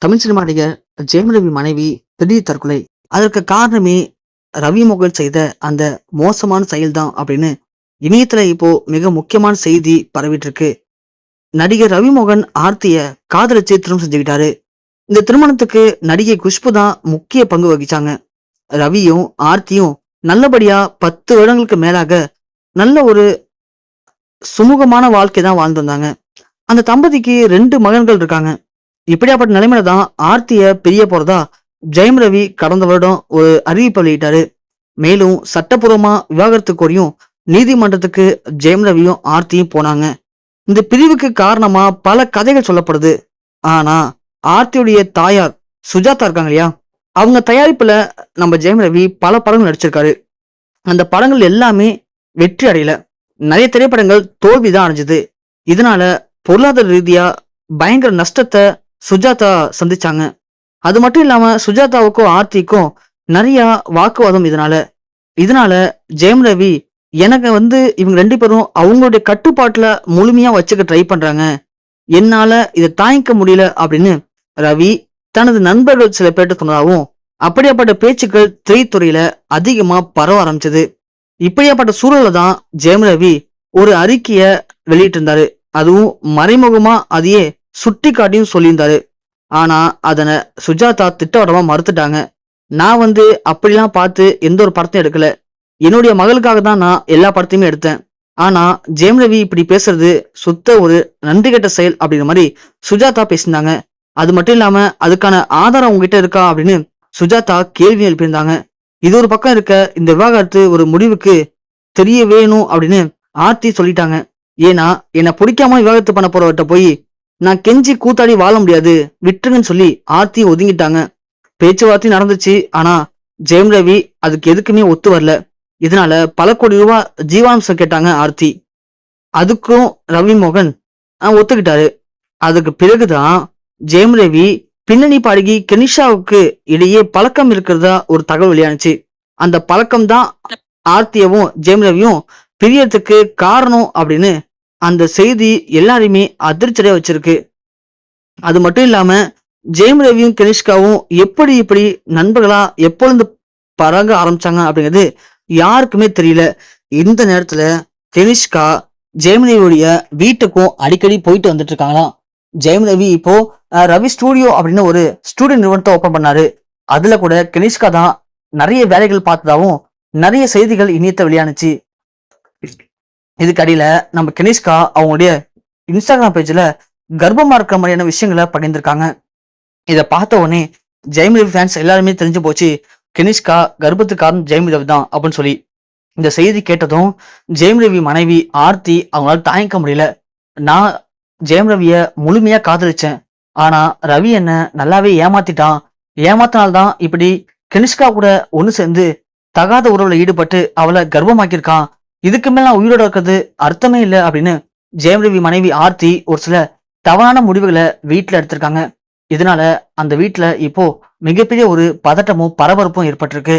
Tamil cinema நடிகர் ஜெயம் ரவி மனைவி திடீர் தற்கொலை. அதற்கு காரணமே ரவி மோகன் செய்த அந்த மோசமான செயல்தான் அப்படின்னு இணையத்துல இப்போ மிக முக்கியமான செய்தி பரவிட்டு இருக்கு. நடிகர் ரவி மோகன் ஆர்த்திய காதலிச்சு திருமணம் செஞ்சுக்கிட்டாரு. இந்த திருமணத்துக்கு நடிகை குஷ்பு தான் முக்கிய பங்கு வகிச்சாங்க. ரவியும் ஆர்த்தியும் நல்லபடியா 10 வருடங்களுக்கு மேலாக நல்ல ஒரு சுமூகமான வாழ்க்கை தான் வாழ்ந்து வந்தாங்க. அந்த தம்பதிக்கு 2 மகன்கள் இருக்காங்க. இப்படியாப்பட்ட நிலைமையில தான் ஆர்த்திய பிரிய போறதா ஜெயம் ரவி கடந்த வருடம் ஒரு அறிவிப்பு வெளியிட்டாரு. மேலும் சட்டப்பூர்வமா விவாகரத்து கோரியும் நீதிமன்றத்துக்கு ஜெயம் ரவியும் ஆர்த்தியும் போனாங்க. இந்த பிரிவுக்கு காரணமா பல கதைகள் சொல்லப்படுது. ஆனா ஆர்த்தியுடைய தாயார் சுஜாதா இருக்காங்க இல்லையா, அவங்க தயாரிப்புல நம்ம ஜெயம் ரவி பல படங்கள் நடிச்சிருக்காரு. அந்த படங்கள் எல்லாமே வெற்றி அடையல. நிறைய திரைப்படங்கள் தோல்விதான் அடைஞ்சது. இதனால பொருளாதார ரீதியா பயங்கர நஷ்டத்தை சுஜாதா சந்திச்சாங்க. அது மட்டும் இல்லாம சுஜாதாவுக்கும் ஆர்த்திக்கும் நிறைய வாக்குவாதம். இதனால ஜெயம் ரவி எனக்கு இவங்க 2 பேரும் அவங்களுடைய கட்டுப்பாட்டுல முழுமையா வச்சுக்க ட்ரை பண்றாங்க, என்னால இதை தாங்கிக்க முடியல அப்படின்னு ரவி தனது நண்பர்கள் சில பேர்ட்ட சொன்னதாகவும் அப்படியாப்பட்ட பேச்சுக்கள் திரைத்துறையில அதிகமா பரவ ஆரம்பிச்சது. இப்படியாப்பட்ட சூழல்ல தான் ஜெயம் ரவி ஒரு அறிக்கைய வெளியிட்டு இருந்தாரு. அதுவும் மறைமுகமா அதையே சுட்டி காட்டியும் சொல்லியிருந்தாரு. ஆனா அதனை சுஜாதா திட்டவட்டமா மறுத்துட்டாங்க. நான் அப்படிலாம் பார்த்து எந்த ஒரு படத்தையும் எடுக்கல, என்னுடைய மகளுக்காக தான் நான் எல்லா படத்தையுமே எடுத்தேன். ஆனா ஜெயம் ரவி இப்படி பேசுறது சுத்த ஒரு நன்றி கெட்ட செயல் அப்படிங்கிற மாதிரி சுஜாதா பேசியிருந்தாங்க. அது மட்டும் இல்லாம அதுக்கான ஆதாரம் உங்ககிட்ட இருக்கா அப்படின்னு சுஜாதா கேள்வி எழுப்பியிருந்தாங்க. இது ஒரு பக்கம் இருக்க, இந்த விவாகரத்து ஒரு முடிவுக்கு தெரிய வேணும் அப்படின்னு ஆர்த்தி சொல்லிட்டாங்க. ஏன்னா என்னை பிடிக்காம விவாகரத்து பண்ண போறவர்கிட்ட போய் நான் கெஞ்சி கூத்தாடி வாழ முடியாது, விட்டுருங்கன்னு சொல்லி ஆர்த்தி ஒதுங்கிட்டாங்க. பேச்சுவார்த்தை நடந்துச்சு. ஆனா ஜெயம் ரவி அதுக்கு எதுக்குமே ஒத்து வரல. இதனால பல கோடி ரூபாய் ஜீவாம்சம் கேட்டாங்க ஆர்த்தி. அதுக்கும் ரவி மோகன் ஒத்துக்கிட்டாரு. அதுக்கு பிறகுதான் ஜெயம் ரவி பின்னணி பாடகி கெனிஷாவுக்கு இடையே பழக்கம் இருக்கிறதா ஒரு தகவல் வெளியானுச்சு. அந்த பழக்கம் தான் ஆர்த்தியவும் ஜெயம் ரவியும் பிரியறதுக்கு காரணம் அப்படின்னு அந்த செய்தி எல்லாரையுமே அதிர்ச்சியடைய வச்சிருக்கு. அது மட்டும் இல்லாம ஜெயம் ரவியும் கனிஷ்காவும் இப்படி நண்பர்களா எப்பொழுது பழக ஆரம்பிச்சாங்க அப்படிங்கிறது யாருக்குமே தெரியல. இந்த நேரத்துல கனிஷ்கா ஜெயம் ரவியுடைய வீட்டுக்கும் அடிக்கடி போயிட்டு வந்துட்டு இருக்காங்களாம். ஜெயம் ரவி இப்போ ரவி ஸ்டூடியோ அப்படின்னு ஒரு ஸ்டூடியோ நிறுவனத்தை ஓபன் பண்ணாரு. அதுல கூட கனிஷ்கா தான் நிறைய வேலைகள் பார்த்ததாவும் நிறைய செய்திகள் இணையத்தை வெளியானுச்சு. இதுக்கு அடியில நம்ம கனிஷ்கா அவங்களுடைய இன்ஸ்டாகிராம் பேஜ்ல கர்ப்பமா இருக்கிற மாதிரியான விஷயங்களை பகிர்ந்திருக்காங்க. இதை பார்த்த உடனே ஜெயம் ரவி ஃபேன்ஸ் எல்லாருமே தெரிஞ்சு போச்சு, கனிஷ்கா கர்ப்பத்துக்கு காரணம் ஜெயம் ரவி தான் அப்படின்னு சொல்லி. இந்த செய்தி கேட்டதும் ஜெயம் ரவி மனைவி ஆர்த்தி அவங்களால தாங்கிக்க முடியல. நான் ஜெயம் ரவிய முழுமையா காதலிச்சேன், ஆனா ரவி என்ன நல்லாவே ஏமாத்திட்டான். ஏமாத்தினால்தான் இப்படி கனிஷ்கா கூட ஒண்ணு சேர்ந்து தகாத உறவுல ஈடுபட்டு அவளை கர்ப்பமாக்கியிருக்கான். இதுக்கு மேல உயிரோட இருக்கிறது அர்த்தமே இல்லை அப்படின்னு ஜெயம் ரவி மனைவி ஆர்த்தி ஒரு சில தவறான முடிவுகளை வீட்டுல எடுத்திருக்காங்க. இதனால அந்த வீட்டுல இப்போ மிகப்பெரிய ஒரு பதட்டமும் பரபரப்பும் ஏற்பட்டிருக்கு.